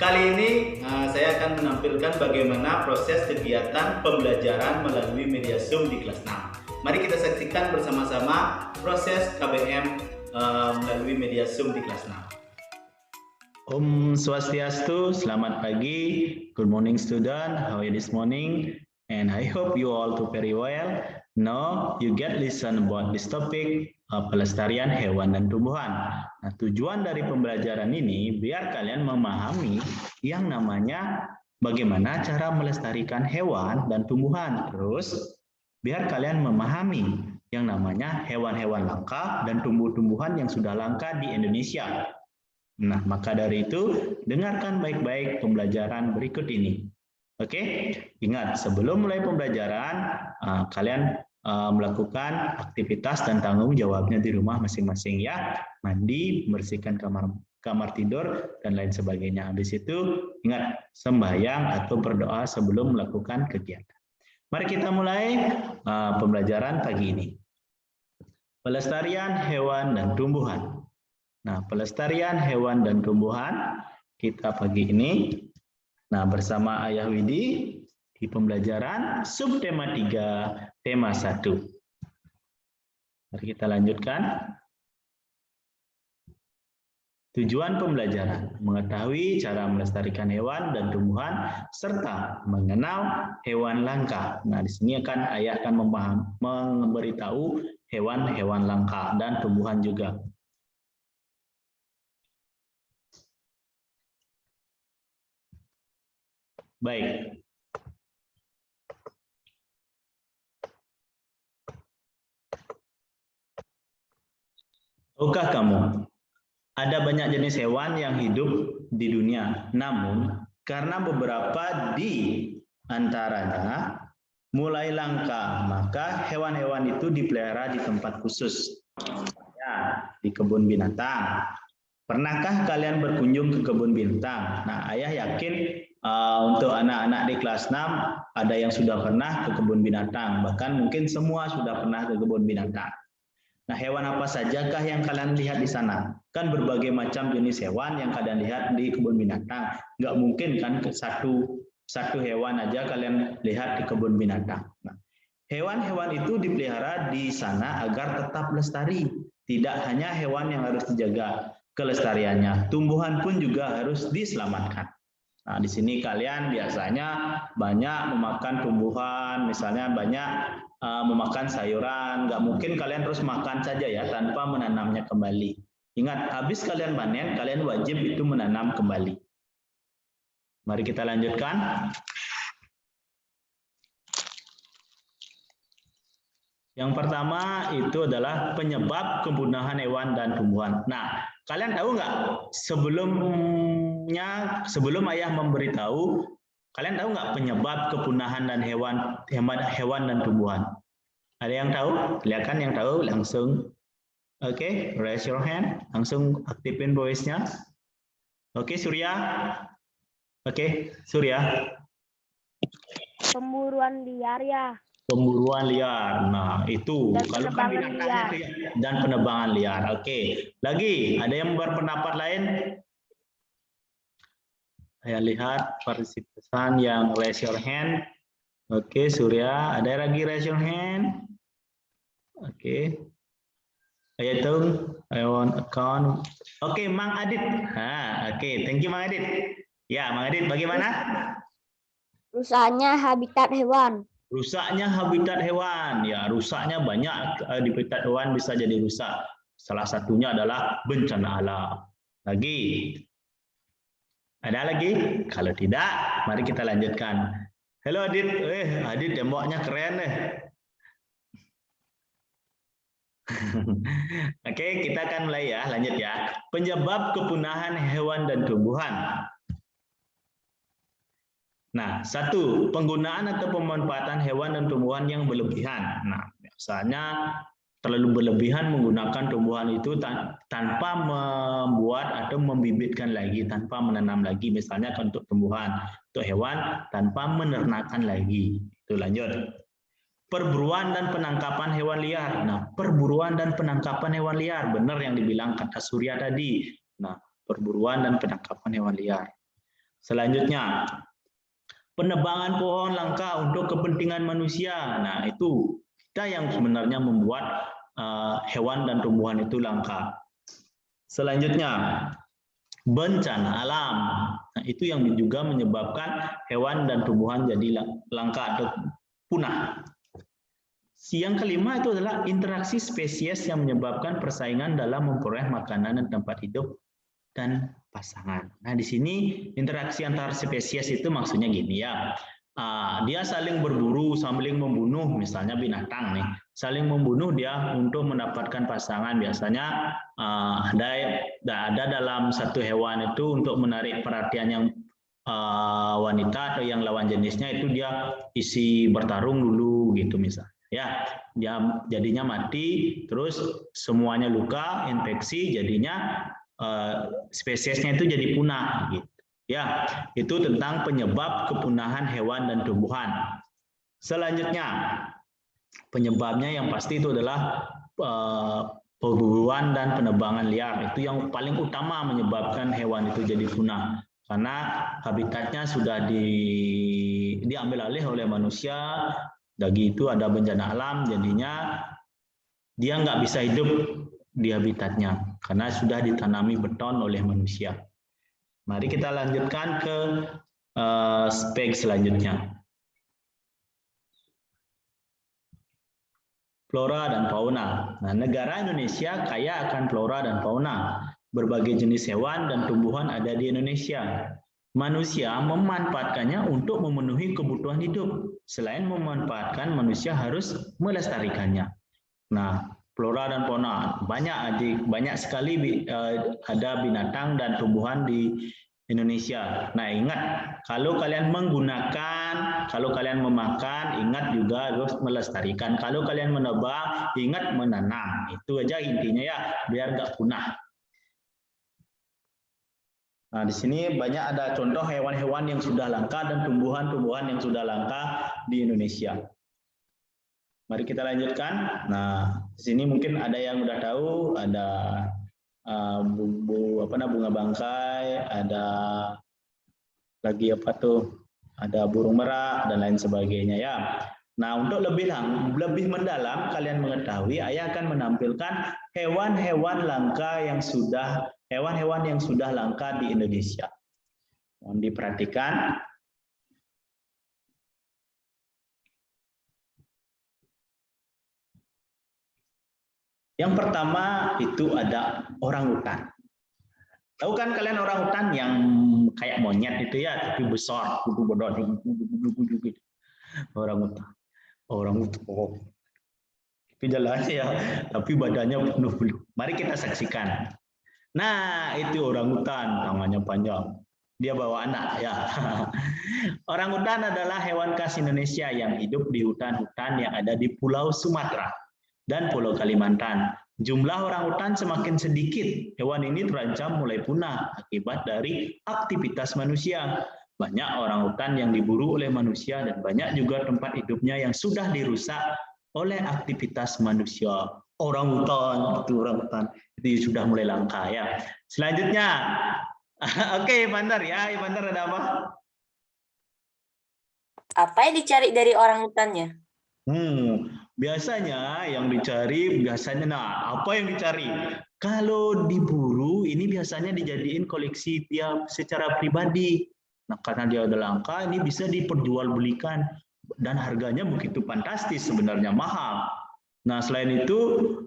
Kali ini saya akan menampilkan bagaimana proses kegiatan pembelajaran melalui media Zoom di kelas 6. Mari kita saksikan bersama-sama proses KBM melalui media Zoom di kelas 6. Om Swastiastu, selamat pagi. Good morning student, how are you this morning? And I hope you all do very well. Now you get listen about this topic, pelestarian hewan dan tumbuhan. Nah, tujuan dari pembelajaran ini biar kalian memahami yang namanya bagaimana cara melestarikan hewan dan tumbuhan. Terus biar kalian memahami yang namanya hewan-hewan langka dan tumbuh-tumbuhan yang sudah langka di Indonesia. Nah, maka dari itu, dengarkan baik-baik pembelajaran berikut ini. Oke, ingat sebelum mulai pembelajaran, kalian melakukan aktivitas dan tanggung jawabnya di rumah masing-masing ya. Mandi, membersihkan kamar tidur, dan lain sebagainya. Habis itu, ingat sembahyang atau berdoa sebelum melakukan kegiatan. Mari kita mulai pembelajaran pagi ini. Pelestarian hewan dan tumbuhan. Nah, pelestarian hewan dan tumbuhan kita pagi ini. Nah, bersama Ayah Widi di pembelajaran subtema 3, tema 1. Mari kita lanjutkan. Tujuan pembelajaran, mengetahui cara melestarikan hewan dan tumbuhan serta mengenal hewan langka. Nah, di sini Ayah akan memberitahu hewan-hewan langka dan tumbuhan juga. Baik. Tahukah kamu, ada banyak jenis hewan yang hidup di dunia. Namun, karena beberapa di antaranya mulai langka, maka hewan-hewan itu dipelihara di tempat khusus. Ya, di kebun binatang. Pernahkah kalian berkunjung ke kebun binatang? Nah, Ayah yakin untuk anak-anak di kelas 6 ada yang sudah pernah ke kebun binatang, bahkan mungkin semua sudah pernah ke kebun binatang. Nah, hewan apa sajakah yang kalian lihat di sana? Kan berbagai macam jenis hewan yang kalian lihat di kebun binatang. Nggak mungkin kan satu hewan aja kalian lihat di kebun binatang. Nah, hewan-hewan itu dipelihara di sana agar tetap lestari. Tidak hanya hewan yang harus dijaga kelestariannya, tumbuhan pun juga harus diselamatkan. Nah, di sini kalian biasanya banyak memakan tumbuhan, misalnya banyak memakan sayuran. Nggak mungkin kalian terus makan saja ya tanpa menanamnya kembali. Ingat, habis kalian panen, kalian wajib itu menanam kembali. Mari kita lanjutkan. Yang pertama itu adalah penyebab kepunahan hewan dan tumbuhan. Nah, kalian tahu nggak sebelum Ayah memberitahu, kalian tahu nggak penyebab kepunahan dan hewan dan tumbuhan? Ada yang tahu? Silakan yang tahu langsung. Oke, raise your hand. Langsung aktifin voice-nya. Oke, Surya. Oke, Surya. Pemburuan liar ya. Pemburuan liar. Nah, itu Dan kalau kan penebangan binatangnya liar. Dan penebangan liar. Oke. Lagi, ada yang berpendapat lain? Saya lihat partisipan yang raise your hand. Oke, Surya. Ada lagi raise your hand? Oke. Saya hitung. I want account. Oke, Mang Adit. Oke. Thank you, Mang Adit. Ya, Mang Adit, bagaimana? Rusaknya habitat hewan. Rusaknya habitat hewan, ya rusaknya banyak habitat hewan bisa jadi rusak. Salah satunya adalah bencana alam. Lagi, ada lagi? Kalau tidak, mari kita lanjutkan. Halo Adit, Adit temboknya keren deh. Oke, kita akan mulai ya, lanjut ya. Penyebab kepunahan hewan dan tumbuhan. Nah, satu, penggunaan atau pemanfaatan hewan dan tumbuhan yang berlebihan. Nah, biasanya terlalu berlebihan menggunakan tumbuhan itu tanpa membuat atau membibitkan lagi, tanpa menanam lagi, misalnya untuk tumbuhan, untuk hewan, tanpa menernakkan lagi. Itu lanjut. Perburuan dan penangkapan hewan liar. Nah, perburuan dan penangkapan hewan liar, benar yang dibilang kata Surya tadi. Nah, perburuan dan penangkapan hewan liar. Selanjutnya, penebangan pohon langka untuk kepentingan manusia. Nah, itu kita yang sebenarnya membuat hewan dan tumbuhan itu langka. Selanjutnya, bencana alam. Nah, itu yang juga menyebabkan hewan dan tumbuhan jadi langka atau punah. Yang kelima itu adalah interaksi spesies yang menyebabkan persaingan dalam memperoleh makanan dan tempat hidup dan pasangan. Nah, di sini interaksi antar spesies itu maksudnya gini ya. Dia saling berburu, saling membunuh, misalnya binatang nih, saling membunuh dia untuk mendapatkan pasangan. Biasanya ada dalam satu hewan itu untuk menarik perhatian yang wanita atau yang lawan jenisnya itu dia isi bertarung dulu gitu misalnya. Ya, dia jadinya mati, terus semuanya luka, infeksi, jadinya spesiesnya itu jadi punah gitu. Ya, itu tentang penyebab kepunahan hewan dan tumbuhan. Selanjutnya, penyebabnya yang pasti itu adalah perburuan dan penebangan liar. Itu yang paling utama menyebabkan hewan itu jadi punah. Karena habitatnya sudah diambil alih oleh manusia, lagi itu ada bencana alam, jadinya dia nggak bisa hidup di habitatnya karena sudah ditanami beton oleh manusia. Mari kita lanjutkan ke spek selanjutnya. Flora dan fauna. Nah, negara Indonesia kaya akan flora dan fauna. Berbagai jenis hewan dan tumbuhan ada di Indonesia. Manusia memanfaatkannya untuk memenuhi kebutuhan hidup. Selain memanfaatkan, manusia harus melestarikannya. Nah, flora dan fauna banyak sekali ada binatang dan tumbuhan di Indonesia. Nah, ingat kalau kalian menggunakan, kalau kalian memakan, ingat juga harus melestarikan. Kalau kalian menebang, ingat menanam. Itu aja intinya ya, biar nggak punah. Nah, di sini banyak ada contoh hewan-hewan yang sudah langka dan tumbuhan-tumbuhan yang sudah langka di Indonesia. Mari kita lanjutkan. Nah, di sini mungkin ada yang udah tahu, ada bunga bangkai, ada lagi apa tuh? Ada burung merak dan lain sebagainya ya. Nah, untuk lebih mendalam kalian mengetahui, Ayah akan menampilkan hewan-hewan langka yang sudah langka di Indonesia. Mohon diperhatikan. Yang pertama itu ada orangutan. Tahu kan kalian orangutan yang kayak monyet itu ya, tapi besar, gitu. Orangutan. Tapi jelas ya, tapi badannya penuh. Mari kita saksikan. Nah, itu orangutan, tangannya panjang. Dia bawa anak ya. Orangutan adalah hewan khas Indonesia yang hidup di hutan-hutan yang ada di Pulau Sumatera dan Pulau Kalimantan. Jumlah orangutan semakin sedikit. Hewan ini terancam mulai punah akibat dari aktivitas manusia. Banyak orangutan yang diburu oleh manusia dan banyak juga tempat hidupnya yang sudah dirusak oleh aktivitas manusia. Orangutan itu sudah mulai langka ya. Selanjutnya, oke, Bandar ya, Bandar ada apa? Apa yang dicari dari orangutannya? Biasanya yang dicari, apa yang dicari? Kalau diburu, ini biasanya dijadiin koleksi dia secara pribadi. Nah, karena dia udah langka, ini bisa diperjualbelikan dan harganya begitu fantastis, sebenarnya mahal. Nah, selain itu,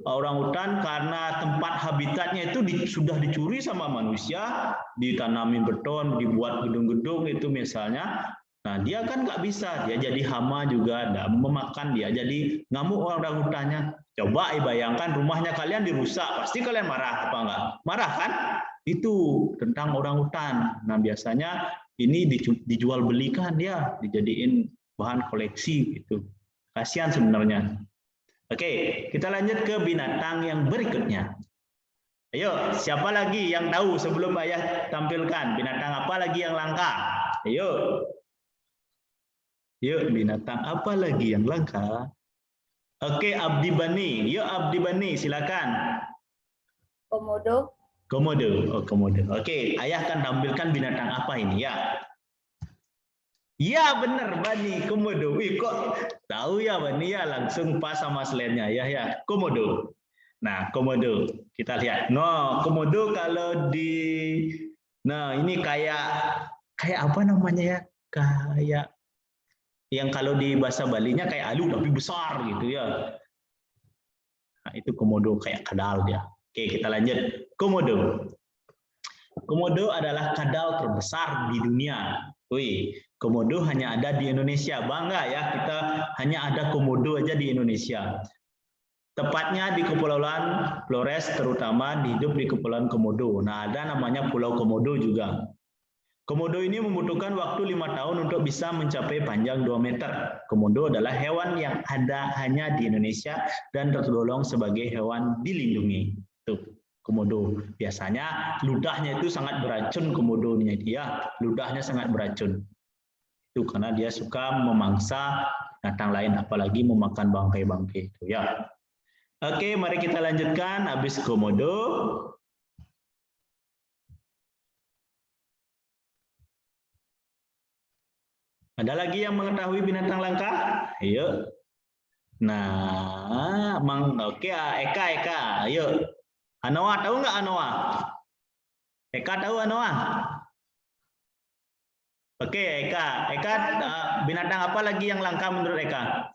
orangutan karena tempat habitatnya itu sudah dicuri sama manusia, ditanami beton, dibuat gedung-gedung itu misalnya. Nah, dia kan nggak bisa, dia jadi hama juga, memakan dia jadi ngamuk orangutannya. Coba bayangkan rumahnya kalian dirusak, pasti kalian marah apa enggak? Marah kan? Itu tentang orangutan. Nah, biasanya ini dijual belikan dia, dijadiin bahan koleksi gitu. Kasihan sebenarnya. Oke, kita lanjut ke binatang yang berikutnya. Ayo, siapa lagi yang tahu sebelum Ayah tampilkan binatang apa lagi yang langka? Ayo. Yuk, binatang apa lagi yang langka? Oke, Abdi Bani. Yuk, Abdi Bani, silakan. Komodo. Komodo. Oh, komodo. Oke, ayah akan tampilkan binatang apa ini ya? Ya benar Bani, komodo. Wih kok tahu ya Bani ya, langsung pas sama slide-nya ya. Komodo. Nah, komodo. Kita lihat. No, komodo kalau nah ini kayak apa namanya ya? Kayak yang kalau di bahasa Balinya kayak alu tapi besar gitu ya. Nah, itu komodo kayak kadal dia. Oke, kita lanjut. Komodo. Komodo adalah kadal terbesar di dunia. Wih, komodo hanya ada di Indonesia. Bangga ya, kita hanya ada komodo aja di Indonesia. Tepatnya di Kepulauan Flores, terutama hidup di Kepulauan Komodo. Nah, ada namanya Pulau Komodo juga. Komodo ini membutuhkan waktu 5 tahun untuk bisa mencapai panjang 2 meter. Komodo adalah hewan yang ada hanya di Indonesia dan tergolong sebagai hewan dilindungi. Tuh, komodo. Biasanya ludahnya itu sangat beracun komodonya dia. Ludahnya sangat beracun. Itu karena dia suka memangsa binatang lain, apalagi memakan bangkai-bangkai itu ya. Oke, mari kita lanjutkan. Habis komodo, ada lagi yang mengetahui binatang langka? Ayo. Nah, oke, Eka, ayo. Anoa tahu nggak Anoa? Eka tahu Anoa? Oke, Eka, binatang apa lagi yang langka menurut Eka?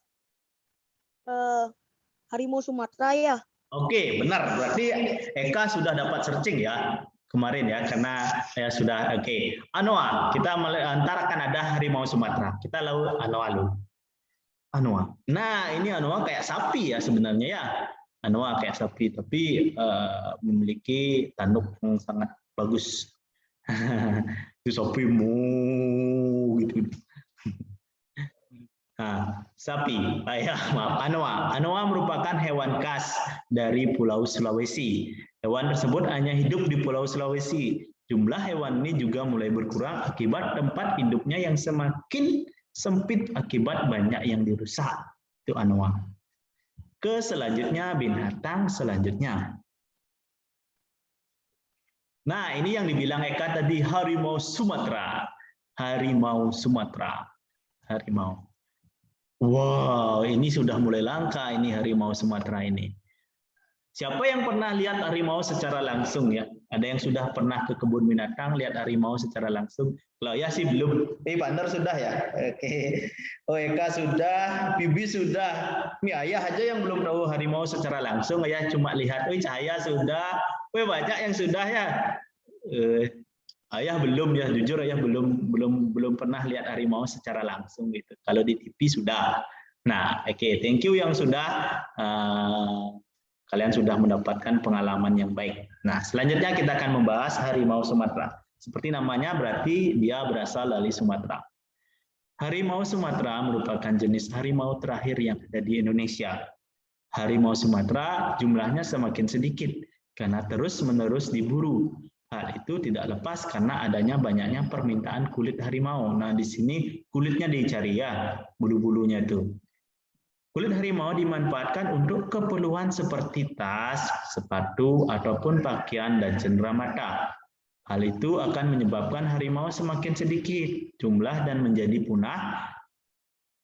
Harimau Sumatera ya. Oke, benar. Berarti Eka sudah dapat searching ya kemarin ya, karena saya sudah oke. Anoa, kita antara kan ada harimau Sumatera. Kita lalu Anoa dulu. Anoa. Nah, ini Anoa kayak sapi ya sebenarnya ya. Anoa kayak sapi, tapi memiliki tanduk yang sangat bagus. Itu sapi gitu. Nah, sapi, maaf, Anoa. Anoa merupakan hewan khas dari Pulau Sulawesi. Hewan tersebut hanya hidup di Pulau Sulawesi. Jumlah hewan ini juga mulai berkurang akibat tempat hidupnya yang semakin sempit akibat banyak yang dirusak. Itu Anoa. Ke selanjutnya, binatang selanjutnya. Nah, ini yang dibilang Eka tadi, harimau Sumatera. Harimau Sumatera. Harimau. Wow, ini sudah mulai langka ini harimau Sumatera ini. Siapa yang pernah lihat harimau secara langsung ya? Ada yang sudah pernah ke kebun binatang lihat harimau secara langsung? Kalau ya sih belum. Pandar sudah ya? Oke. Oh, Eka sudah, Bibi sudah. Ini ayah aja yang belum tahu harimau secara langsung. Ayah cuma lihat, Cahaya sudah. Banyak yang sudah ya. Ayah belum ya, jujur ayah belum pernah lihat harimau secara langsung gitu. Kalau di TV sudah. Nah, oke, thank you yang sudah kalian sudah mendapatkan pengalaman yang baik. Nah, selanjutnya kita akan membahas harimau Sumatera. Seperti namanya berarti dia berasal dari Sumatera. Harimau Sumatera merupakan jenis harimau terakhir yang ada di Indonesia. Harimau Sumatera jumlahnya semakin sedikit karena terus-menerus diburu. Hal itu tidak lepas karena adanya banyaknya permintaan kulit harimau. Nah, di sini kulitnya dicari ya, bulu-bulunya itu. Kulit harimau dimanfaatkan untuk keperluan seperti tas, sepatu, ataupun pakaian dan cendera mata. Hal itu akan menyebabkan harimau semakin sedikit jumlah dan menjadi punah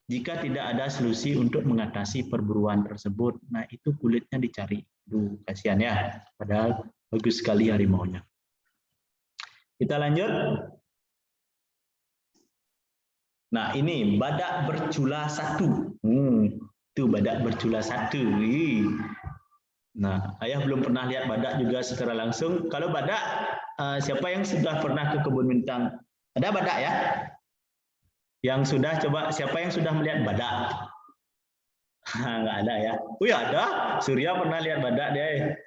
jika tidak ada solusi untuk mengatasi perburuan tersebut. Nah, itu kulitnya dicari. Duh, kasihan ya, padahal bagus sekali harimaunya. Kita lanjut. Nah, ini badak bercula satu. Itu badak bercula satu. Nah, ayah belum pernah lihat badak juga secara langsung. Kalau badak, siapa yang sudah pernah ke kebun binatang? Ada badak ya? Yang sudah, coba siapa yang sudah melihat badak? Nggak ada ya? Ada. Surya pernah lihat badak dia.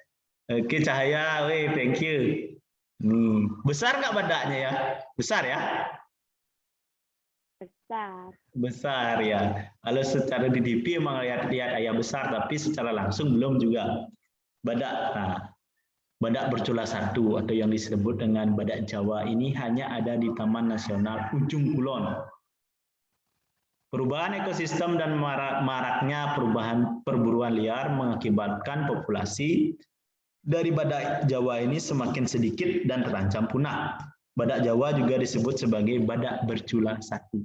Oke, Cahaya, thank you. Besar nggak badaknya ya? Besar ya? Besar. Besar ya. Kalau secara di TV emang lihat ayah besar, tapi secara langsung belum juga. Badak. Nah, badak bercula satu atau yang disebut dengan badak Jawa ini hanya ada di Taman Nasional Ujung Kulon. Perubahan ekosistem dan maraknya perburuan liar mengakibatkan populasi dari badak Jawa ini semakin sedikit dan terancam punah. Badak Jawa juga disebut sebagai badak bercula satu.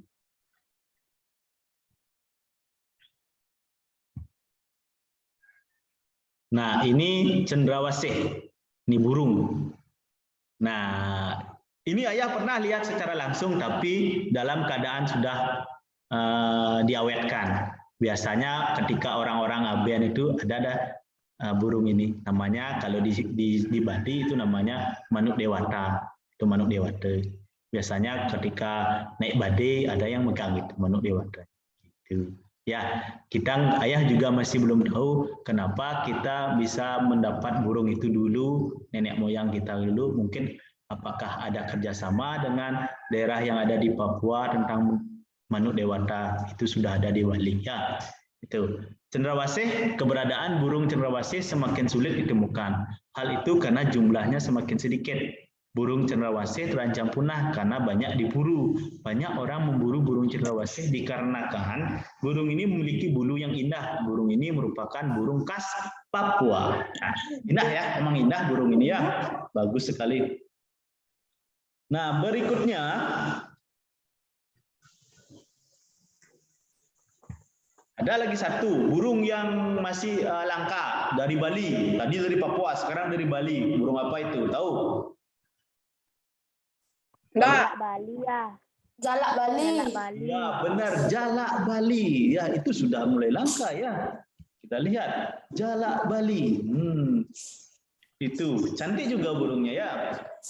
Nah, ini cendrawasih, ini burung. Nah, ini ayah pernah lihat secara langsung, tapi dalam keadaan sudah diawetkan. Biasanya ketika orang-orang aben itu ada burung ini, namanya kalau di Bali itu namanya manuk dewata. Itu manuk dewata. Biasanya ketika naik badai ada yang megang itu manuk dewata. Gitu. Ya, ayah juga masih belum tahu kenapa kita bisa mendapat burung itu dulu, nenek moyang kita dulu. Mungkin apakah ada kerjasama dengan daerah yang ada di Papua tentang manuk dewata, itu sudah ada di Bali. Ya, itu. Cendrawasih, keberadaan burung cendrawasih semakin sulit ditemukan. Hal itu karena jumlahnya semakin sedikit. Burung cendrawasih terancam punah karena banyak diburu. Banyak orang memburu burung cendrawasih dikarenakan burung ini memiliki bulu yang indah. Burung ini merupakan burung khas Papua. Nah, indah ya, emang indah burung ini ya. Bagus sekali. Nah, berikutnya ada lagi satu burung yang masih langka dari Bali. Tadi dari Papua, sekarang dari Bali. Burung apa itu? Tahu? Jalak Bali ya. Jalak Bali. Jalak Bali. Ya, benar, jalak Bali. Ya, itu sudah mulai langka ya. Kita lihat jalak Bali. Itu cantik juga burungnya ya.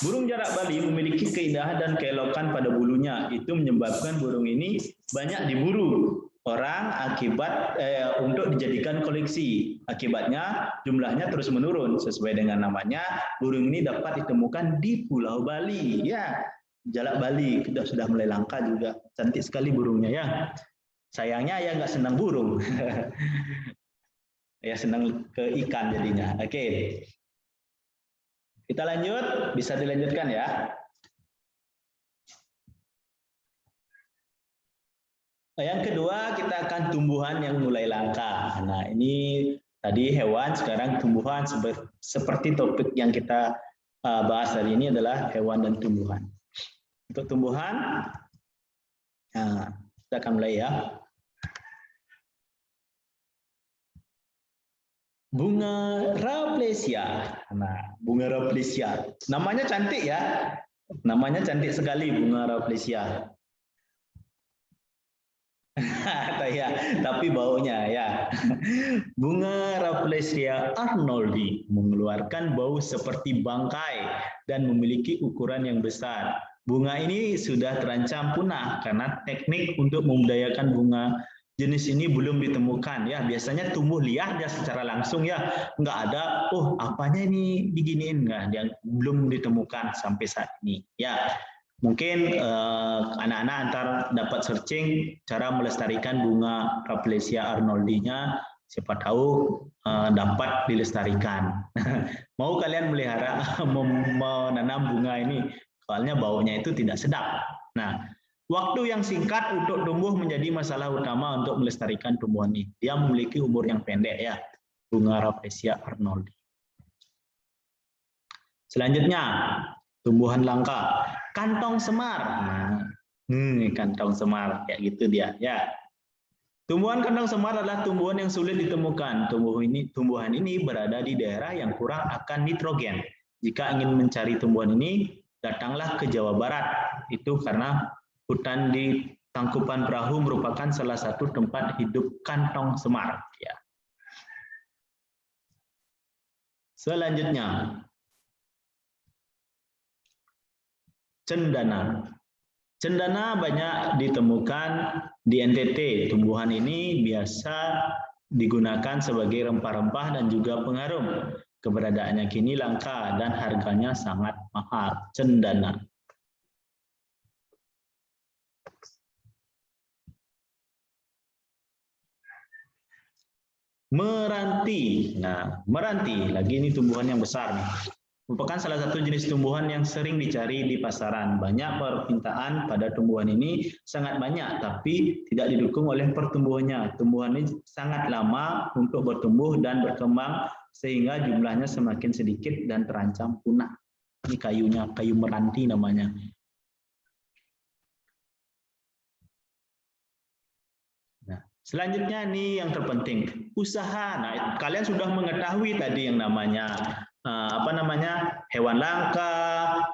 Burung jalak Bali memiliki keindahan dan keelokan pada bulunya. Itu menyebabkan burung ini banyak diburu orang akibat untuk dijadikan koleksi. Akibatnya jumlahnya terus menurun. Sesuai dengan namanya, burung ini dapat ditemukan di Pulau Bali. Ya, jalak Bali sudah mulai langka juga. Cantik sekali burungnya ya. Sayangnya ya nggak senang burung. Ya senang ke ikan jadinya. Oke. Kita lanjut, bisa dilanjutkan ya. Nah, yang kedua kita akan tumbuhan yang mulai langka. Nah, ini tadi hewan, sekarang tumbuhan seperti topik yang kita bahas hari ini adalah hewan dan tumbuhan. Untuk tumbuhan, nah, kita akan mulai ya. Bunga Rafflesia. Nah, bunga Rafflesia. Namanya cantik ya. Namanya cantik sekali bunga Rafflesia. Ya, tapi baunya ya. Bunga Rafflesia arnoldi mengeluarkan bau seperti bangkai dan memiliki ukuran yang besar. Bunga ini sudah terancam punah karena teknik untuk membudidayakan bunga jenis ini belum ditemukan ya. Biasanya tumbuh liar dia secara langsung ya, nggak ada apanya ini diginiin, nggak, dia belum ditemukan sampai saat ini ya. Mungkin anak-anak antar dapat searching cara melestarikan bunga Rafflesia arnoldi-nya, siapa tahu dapat dilestarikan. Mau kalian melihara, menanam bunga ini, soalnya baunya itu tidak sedap. Nah, waktu yang singkat untuk tumbuh menjadi masalah utama untuk melestarikan tumbuhan ini. Dia memiliki umur yang pendek ya, bunga Rafflesia arnoldi. Selanjutnya, tumbuhan langka, kantong semar. Nah, kantong semar kayak gitu dia ya. Tumbuhan kantong semar adalah tumbuhan yang sulit ditemukan. Tumbuhan ini berada di daerah yang kurang akan nitrogen. Jika ingin mencari tumbuhan ini, datanglah ke Jawa Barat. Itu karena hutan di Tangkupan Perahu merupakan salah satu tempat hidup kantong semar. Ya. Selanjutnya, cendana. Cendana banyak ditemukan di NTT. Tumbuhan ini biasa digunakan sebagai rempah-rempah dan juga pengharum. Keberadaannya kini langka dan harganya sangat mahal. Cendana. Meranti. Nah, meranti lagi ini tumbuhan yang besar nih. merupakan salah satu jenis tumbuhan yang sering dicari di pasaran. Banyak permintaan pada tumbuhan ini, sangat banyak, tapi tidak didukung oleh pertumbuhannya. Tumbuhan ini sangat lama untuk bertumbuh dan berkembang, sehingga jumlahnya semakin sedikit dan terancam punah. Ini kayunya, kayu meranti namanya. Nah, selanjutnya nih yang terpenting, usaha. Nah, kalian sudah mengetahui tadi yang namanya hewan langka,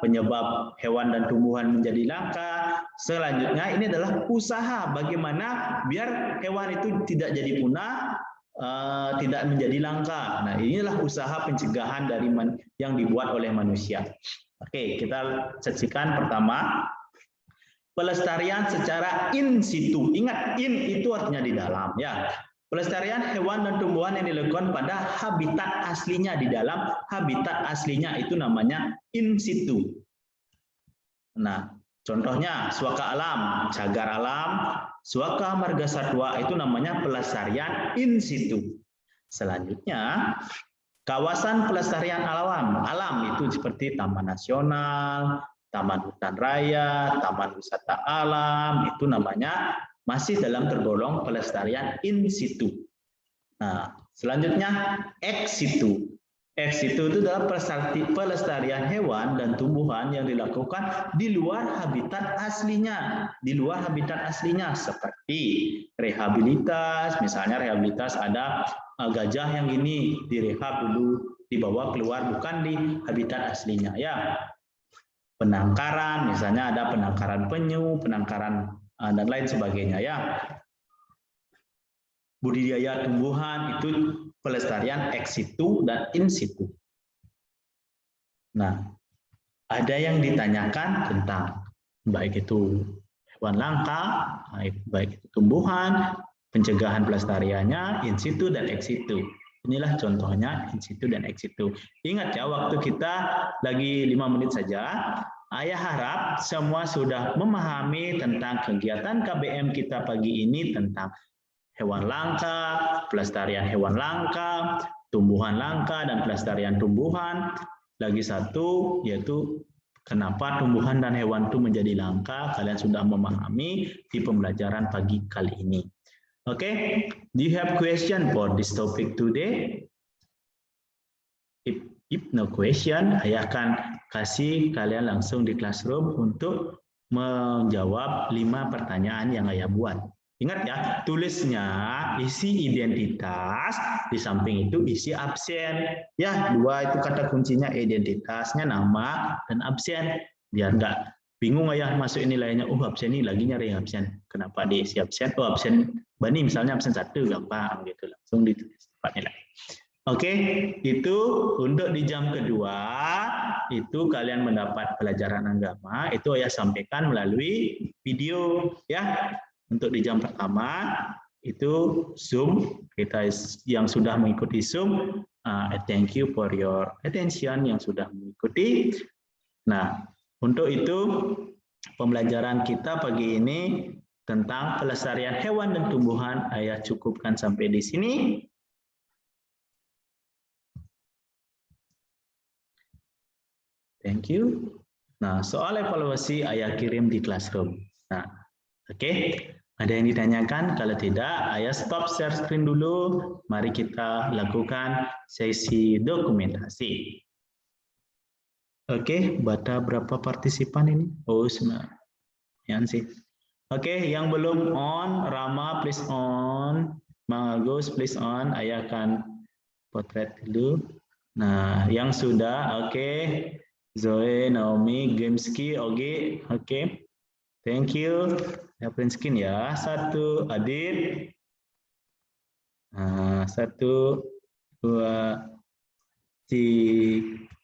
penyebab hewan dan tumbuhan menjadi langka. Selanjutnya ini adalah usaha bagaimana biar hewan itu tidak jadi punah, tidak menjadi langka. Nah, inilah usaha pencegahan dari yang dibuat oleh manusia. Oke, kita saksikan pertama. Pelestarian secara in situ. Ingat, in itu artinya di dalam, ya. Pelestarian hewan dan tumbuhan yang dilakukan pada habitat aslinya, di dalam habitat aslinya, itu namanya in situ. Nah, contohnya suaka alam, cagar alam, suaka marga satwa, itu namanya pelestarian in situ. Selanjutnya, kawasan pelestarian alam itu seperti taman nasional, taman hutan raya, taman wisata alam, itu namanya masih dalam tergolong pelestarian in situ. Nah, selanjutnya ex situ. Ex situ itu adalah pelestarian hewan dan tumbuhan yang dilakukan di luar habitat aslinya, seperti rehabilitas. Misalnya rehabilitas ada gajah yang ini direhab dulu, dibawa keluar, bukan di habitat aslinya, ya. Penangkaran, misalnya ada penangkaran penyu, penangkaran dan lain sebagainya, ya. Budidaya tumbuhan itu pelestarian ex situ dan in situ. Nah, ada yang ditanyakan tentang baik itu hewan langka, baik itu tumbuhan, pencegahan pelestariannya in situ dan ex situ. Inilah contohnya in situ dan ex situ. Ingat ya, waktu kita lagi 5 menit saja. Ayah harap semua sudah memahami tentang kegiatan KBM kita pagi ini tentang hewan langka, pelestarian hewan langka, tumbuhan langka, dan pelestarian tumbuhan. Lagi satu, yaitu kenapa tumbuhan dan hewan itu menjadi langka. Kalian sudah memahami di pembelajaran pagi kali ini. Okay, do you have question for this topic today? If no question, saya akan kasih kalian langsung di classroom untuk menjawab 5 pertanyaan yang saya buat. Ingat ya, tulisnya isi identitas, di samping itu isi absen. Ya, 2 itu kata kuncinya, identitasnya, nama, dan absen. Biar nggak bingung ya, masuk nilainya, oh absen ini lagi nyari absen. Kenapa diisi absen? Oh absen Bani misalnya absen 1, gampang gitu, langsung ditulis tempat nilai. Oke, itu untuk di jam kedua, itu kalian mendapat pelajaran agama, itu saya sampaikan melalui video, ya. Untuk di jam pertama, itu Zoom, kita yang sudah mengikuti Zoom, thank you for your attention yang sudah mengikuti. Nah, untuk itu pembelajaran kita pagi ini tentang pelestarian hewan dan tumbuhan, saya cukupkan sampai di sini. Thank you. Nah, soal evaluasi ayah kirim di classroom. Nah, oke. Ada yang ditanyakan? Kalau tidak, ayah stop share screen dulu. Mari kita lakukan sesi dokumentasi. Oke, Bata berapa partisipan ini? Oh, 9. Yang sih. Oke, yang belum on, Rama please on. Mang Agus please on. Ayah akan potret dulu. Nah, yang sudah, oke. Zoe, Naomi, Gemski, Ogi, oke. Thank you. Ya, print screen ya. 1, Adit. Nah, 1, 2, 3.